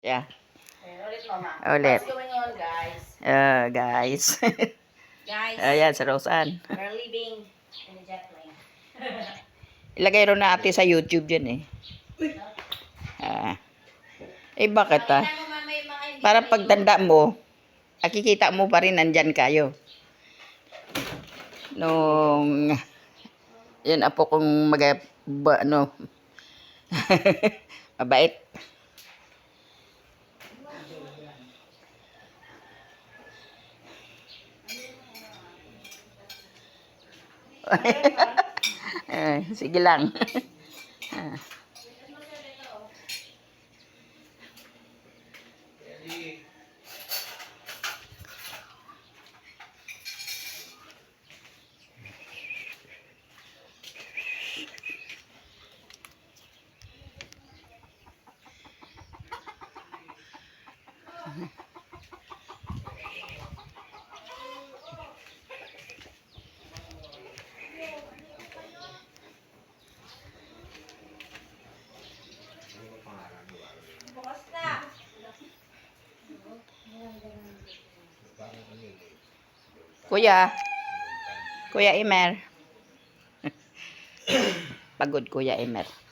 Yeah. Ulit, Mama. Ulit. What's going on, guys? Guys. Guys, Ayan, sa Roseanne. we're living in a jet plane. Ilagay rin natin sa YouTube dyan eh. Bakit ah? Pakita mo, Mama, yung mga hindi Para na pagtanda mo, nakikita mo pa rin nandyan kayo. Nung, yun apo kong mabait. Sige lang. Bukas na. Kuya Emer. Pagod Kuya Emer.